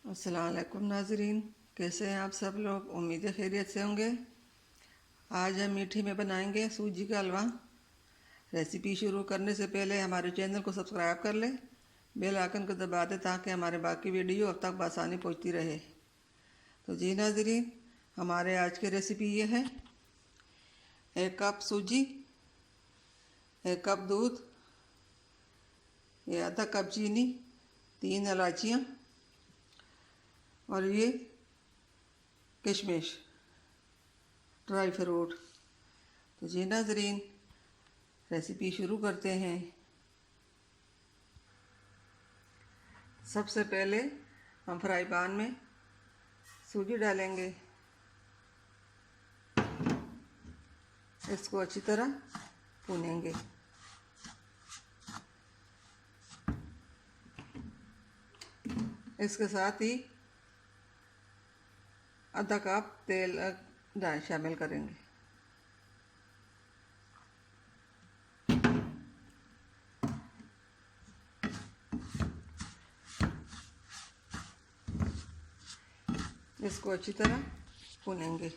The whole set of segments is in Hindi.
अस्सलाम वालेकुम नाज़रीन, कैसे हैं आप सब लोग। उम्मीद है खैरियत से होंगे। आज हम मीठी में बनाएंगे सूजी का हलवा। रेसिपी शुरू करने से पहले हमारे चैनल को सब्सक्राइब कर लें, बेल आइकन को दबा दें ताकि हमारे बाकी वीडियो अब तक बआसानी पहुंचती रहे। तो जी नाज़रीन, हमारे आज की रेसिपी ये है। 1 कप सूजी, 1 कप दूध, ये आधा कप चीनी, 3 इलायचियाँ और ये किशमिश, ड्राई फ्रूट। तो जी नाज़रीन, रेसिपी शुरू करते हैं। सबसे पहले हम फ्राई पैन में सूजी डालेंगे। इसको अच्छी तरह भूनेंगे। इसके साथ ही आधा कप तेल शामिल करेंगे। इसको अच्छी तरह भूनेंगे।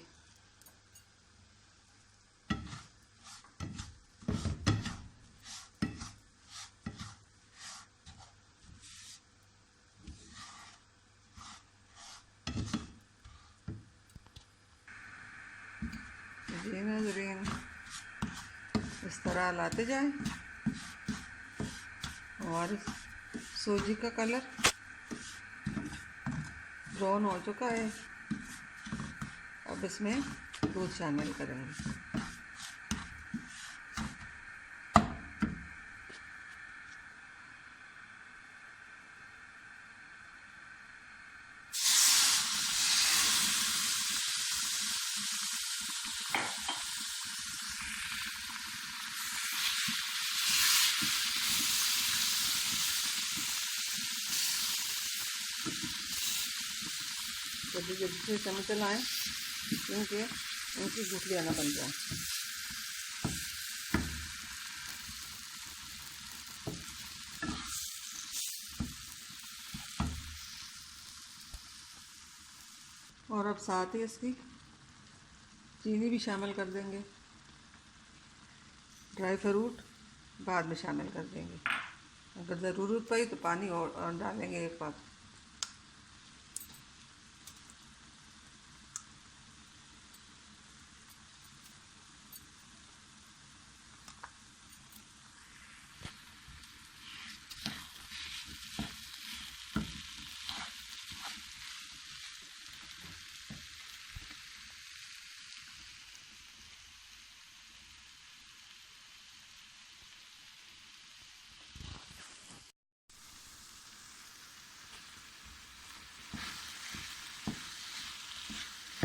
जी नाज़रीन, इस तरह लाते जाएं और सूजी का कलर ब्राउन हो चुका है। अब इसमें दूध शामिल करेंगे। जल्दी जल्दी से चम्मच चलाएं क्योंकि इनकी गुठलियाँ ना बन जाए। और अब साथ ही इसकी चीनी भी शामिल कर देंगे। ड्राई फ्रूट बाद में शामिल कर देंगे। अगर ज़रूरत पड़ी तो पानी और डालेंगे एक बार।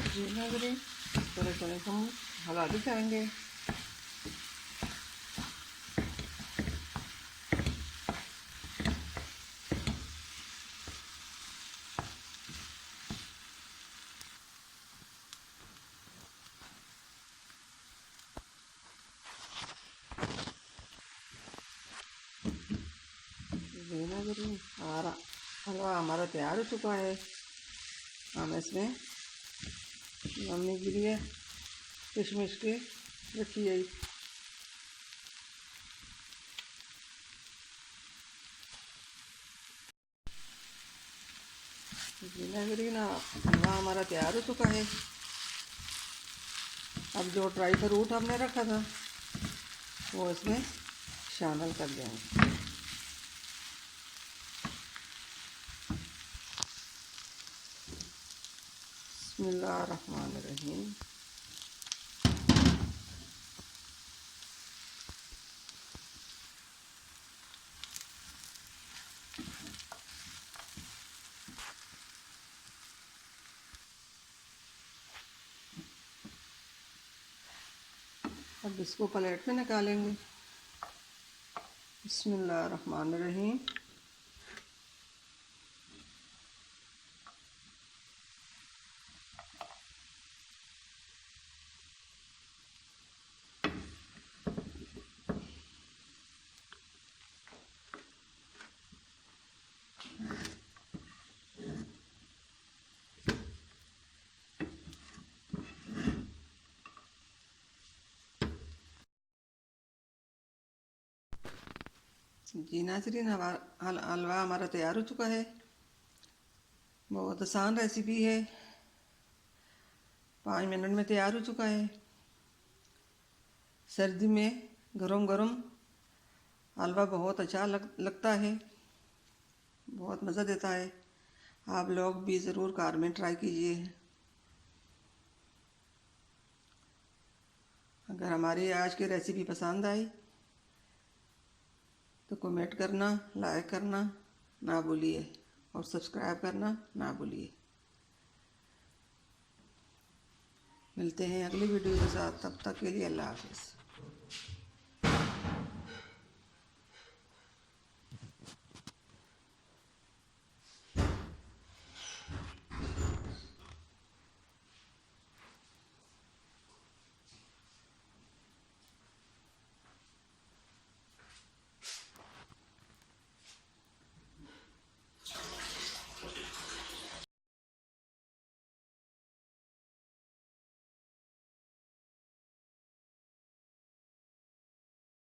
जी नाज़रीन, थोड़े थोड़े हम हिलाते जाएंगे। जी नाज़रीन, हलवा हमारा तैयार हो चुका है। हम इसमें हमने गिरी है किशमिश के रखी है। जी नाज़रीन, हलवा हमारा तैयार हो चुका है। अब जो ड्राई फ्रूट हमने रखा था वो इसमें शामिल कर देंगे। बिस्मिल्लाहिर्रहमानिर्रहीम। अब इसको प्लेट में निकालेंगे। बिस्मिल्लाहिर्रहमानिर्रहीम। जी नाज़रीन, हलवा हमारा तैयार हो चुका है। बहुत आसान रेसिपी है, 5 मिनट में तैयार हो चुका है। सर्दी में गरम गरम हलवा बहुत अच्छा लगता है, बहुत मज़ा देता है। आप लोग भी ज़रूर घर में ट्राई कीजिए। अगर हमारी आज की रेसिपी पसंद आई तो कमेंट करना, लाइक करना ना भूलिए और सब्सक्राइब करना ना भूलिए। मिलते हैं अगली वीडियो के साथ, तब तक के लिए अल्लाह हाफ़िज़।